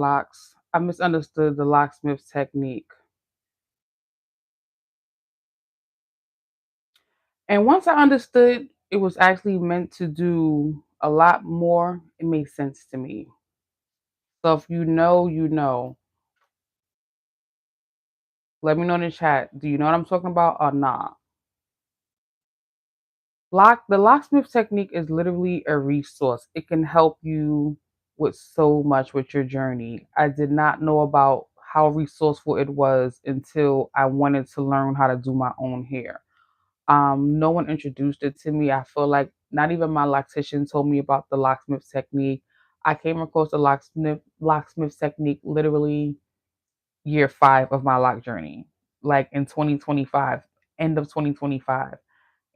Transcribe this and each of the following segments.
locks. I misunderstood the locksmith technique. And once I understood it was actually meant to do a lot more, it made sense to me. So if you know, you know. Let me know in the chat. Do you know what I'm talking about or not? The locksmith technique is literally a resource. It can help you with so much with your journey. I did not know about how resourceful it was until I wanted to learn how to do my own hair. No one introduced it to me. I feel like not even my loctician told me about the locksmith technique. I came across the locksmith technique literally year 5 of my lock journey, like in 2025, end of 2025.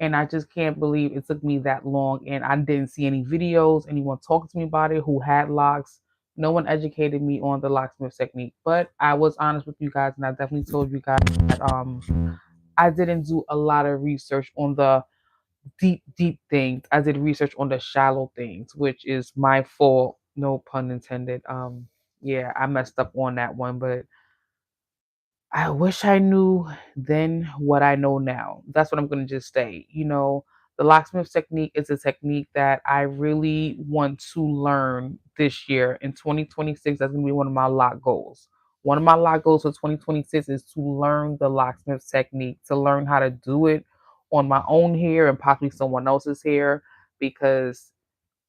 And I just can't believe it took me that long and I didn't see any videos, anyone talking to me about it who had locks. No one educated me on the locksmith technique. But I was honest with you guys and I definitely told you guys that I didn't do a lot of research on the deep things. I did research on the shallow things, which is my fault, no pun intended. Yeah, I messed up on that one, but I wish I knew then what I know now. That's what I'm going to just say. The locksmith technique is a technique that I really want to learn this year in 2026. That's going to be one of my lock goals. One of my lock goals for 2026 is to learn the locksmith technique, to learn how to do it on my own hair and possibly someone else's hair, because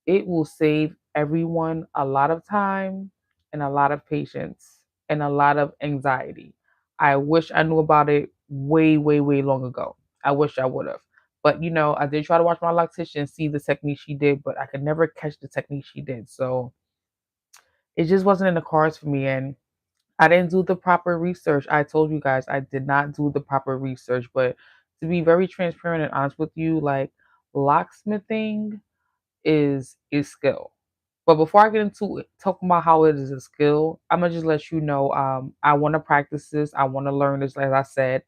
it will save everyone a lot of time and a lot of patience and a lot of anxiety. I wish I knew about it way, way, way long ago. I wish I would have. But I did try to watch my loctician see the technique she did, but I could never catch the technique she did. So it just wasn't in the cards for me. And I didn't do the proper research. I told you guys I did not do the proper research. But to be very transparent and honest with you, like locksmithing is a skill. But before I get into it, talking about how it is a skill, I'm gonna just let you know. I want to practice this. I want to learn this. As I said,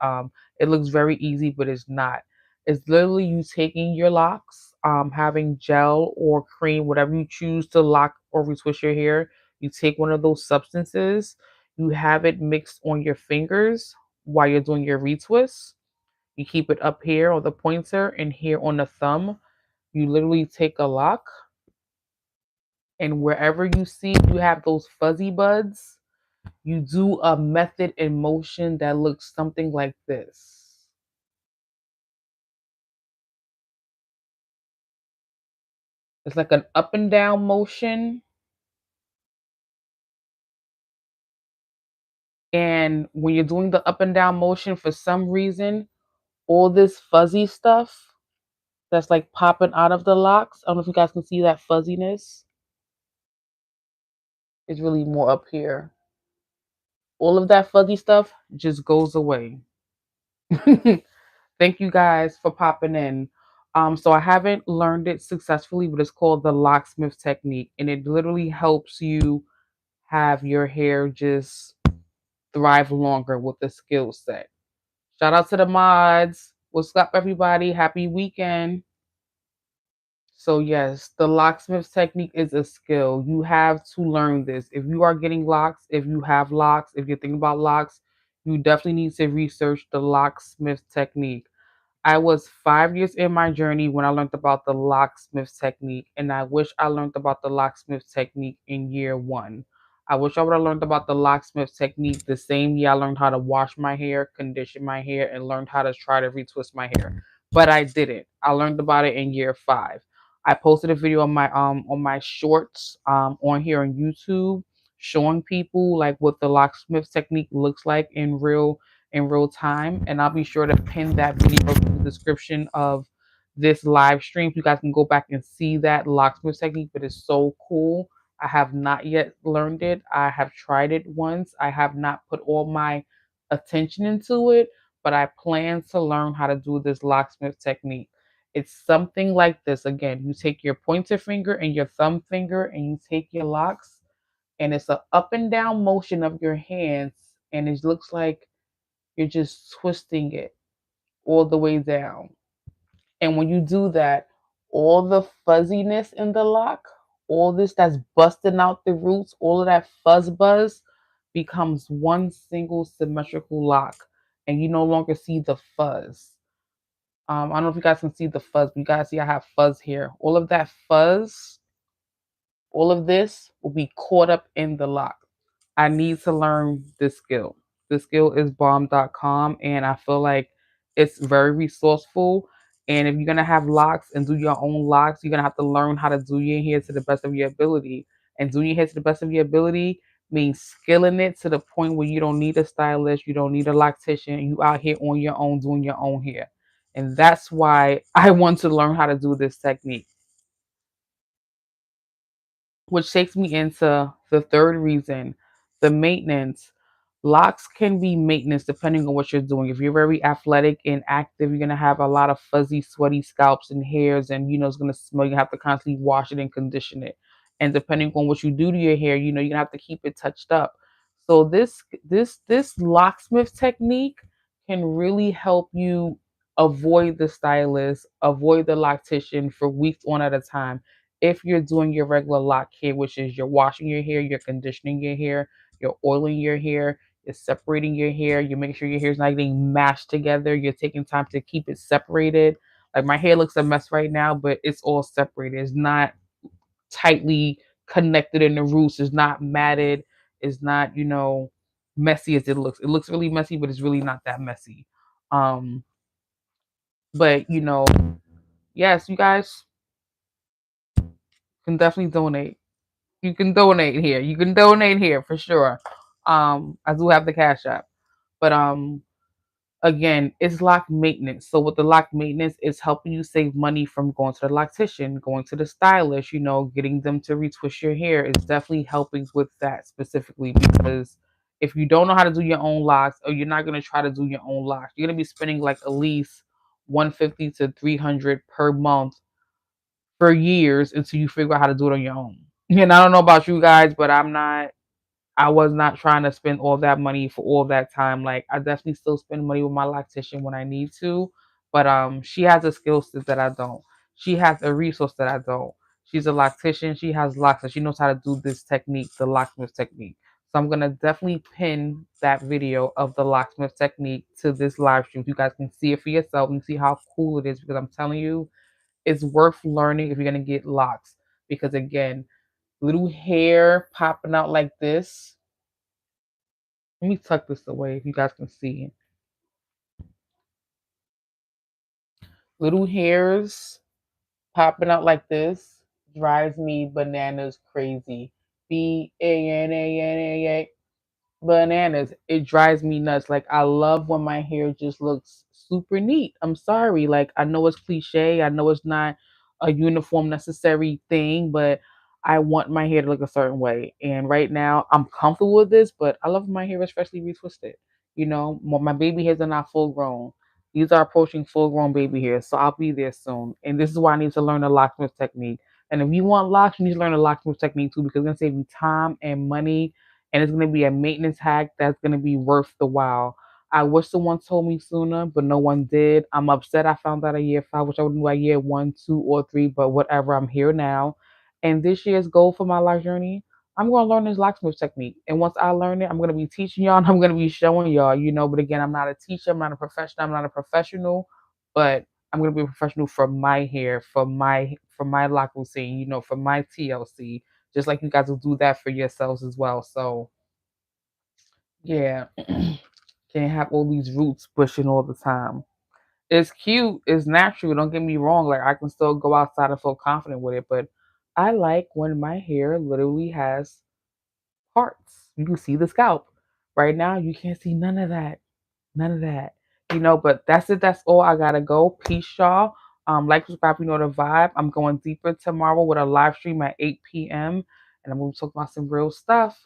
it looks very easy, but it's not. It's literally you taking your locks, having gel or cream, whatever you choose to lock or retwist your hair. You take one of those substances, you have it mixed on your fingers while you're doing your retwist. You keep it up here on the pointer and here on the thumb. You literally take a lock, and wherever you see you have those fuzzy buds, you do a method in motion that looks something like this. It's like an up and down motion. And when you're doing the up and down motion, for some reason, all this fuzzy stuff that's like popping out of the locks, I don't know if you guys can see that fuzziness, is really more up here. All of that fuzzy stuff just goes away. Thank you guys for popping in. So I haven't learned it successfully, but it's called the locksmith technique, and it literally helps you have your hair just thrive longer with the skill set. Shout out to the mods. What's up, everybody? Happy weekend. So yes, the locksmith technique is a skill. You have to learn this. If you are getting locks, if you have locks, if you're thinking about locks, you definitely need to research the locksmith technique. I was 5 years in my journey when I learned about the locksmith technique, and I wish I learned about the locksmith technique in year 1. I wish I would have learned about the locksmith technique the same year I learned how to wash my hair, condition my hair, and learned how to try to retwist my hair. But I didn't. I learned about it in year 5. I posted a video on my shorts on here on YouTube showing people like what the locksmith technique looks like in real time. And I'll be sure to pin that video in the description of this live stream. You guys can go back and see that locksmith technique, but it's so cool. I have not yet learned it. I have tried it once. I have not put all my attention into it, but I plan to learn how to do this locksmith technique. It's something like this. Again, you take your pointer finger and your thumb finger and you take your locks, and it's an up and down motion of your hands, and it looks like you're just twisting it all the way down. And when you do that, all the fuzziness in the lock all this that's busting out the roots, all of that fuzz buzz becomes one single symmetrical lock, and you no longer see the fuzz. I don't know if you guys can see the fuzz, but you guys see I have fuzz here. All of that fuzz, all of this will be caught up in the lock. I need to learn this skill. This skill is bomb.com, and I feel like it's very resourceful. And if you're gonna have locks and do your own locks, you're gonna have to learn how to do your hair to the best of your ability. And doing your hair to the best of your ability means skilling it to the point where you don't need a stylist, you don't need a loctician, you out here on your own doing your own hair. And that's why I want to learn how to do this technique. Which takes me into the third reason, the maintenance. Locks can be maintenance depending on what you're doing. If you're very athletic and active, you're gonna have a lot of fuzzy, sweaty scalps and hairs, and it's gonna smell. You have to constantly wash it and condition it. And depending on what you do to your hair, you're gonna have to keep it touched up. So this locksmith technique can really help you avoid the stylist, avoid the loctician for weeks on at a time if you're doing your regular lock care, which is you're washing your hair, you're conditioning your hair, you're oiling your hair, you're separating your hair, you're making sure your hair's not getting mashed together, you're taking time to keep it separated. Like my hair looks a mess right now, but it's all separated. It's not tightly connected in the roots, it's not matted, it's not, messy as it looks. It looks really messy, but it's really not that messy. Um, but yes, you guys can definitely donate. You can donate here. You can donate here for sure. I do have the cash app, but again, it's lock maintenance. So with the lock maintenance, it's helping you save money from going to the loctician, going to the stylist. Getting them to retwist your hair is definitely helping with that specifically because if you don't know how to do your own locks, or you're not gonna try to do your own locks, you're gonna be spending like at least 150 to 300 per month for years until you figure out how to do it on your own. And I don't know about you guys, but I was not trying to spend all that money for all that time. Like I definitely still spend money with my loctician when I need to, but she has a skill set that I don't. She has a resource that I don't. She's a loctician. She has locks, and she knows how to do this technique, the locksmith technique. So I'm gonna definitely pin that video of the locksmith technique to this live stream. You guys can see it for yourself and see how cool it is because I'm telling you, it's worth learning if you're gonna get locks. Because again, little hair popping out like this. Let me tuck this away if you guys can see. Little hairs popping out like this drives me bananas crazy. Bananas. Bananas. It drives me nuts. Like I love when my hair just looks super neat. I'm sorry. Like I know it's cliche. I know it's not a uniform necessary thing, but I want my hair to look a certain way. And right now I'm comfortable with this, but I love my hair especially retwisted. My baby hairs are not full grown. These are approaching full grown baby hairs, so I'll be there soon. And this is why I need to learn the locksmith technique. And if you want locks, you need to learn the locksmith technique too, because it's gonna save you time and money, and it's going to be a maintenance hack that's going to be worth the while. I wish someone told me sooner, but no one did. I'm upset I found out at year 5, which I would do at year 1, 2, or 3, but whatever, I'm here now. And this year's goal for my life journey, I'm going to learn this locksmith technique. And once I learn it, I'm going to be teaching y'all and I'm going to be showing y'all. But again, I'm not a teacher, I'm not a professional, I'm not a professional, but I'm going to be a professional for my hair, for my lock routine, for my TLC, just like you guys will do that for yourselves as well. So yeah, can't have all these roots pushing all the time. It's cute, it's natural. Don't get me wrong. Like I can still go outside and feel confident with it, but I like when my hair literally has parts. You can see the scalp. Right now, you can't see none of that. None of that. But that's it. That's all. I gotta go. Peace, y'all. Like, subscribe, the vibe. I'm going deeper tomorrow with a live stream at 8 p.m. and I'm gonna talk about some real stuff.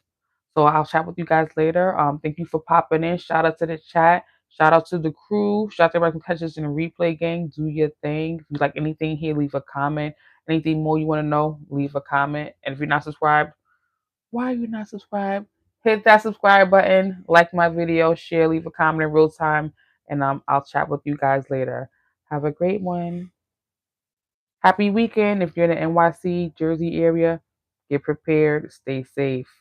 So I'll chat with you guys later. Thank you for popping in. Shout out to the chat. Shout out to the crew. Shout out to everybody who catches in the replay gang. Do your thing. If you like anything here, leave a comment. Anything more you want to know, leave a comment. And if you're not subscribed, why are you not subscribed? Hit that subscribe button, like my video, share, leave a comment in real time, and I'll chat with you guys later. Have a great one. Happy weekend if you're in the NYC, Jersey area. Get prepared, stay safe.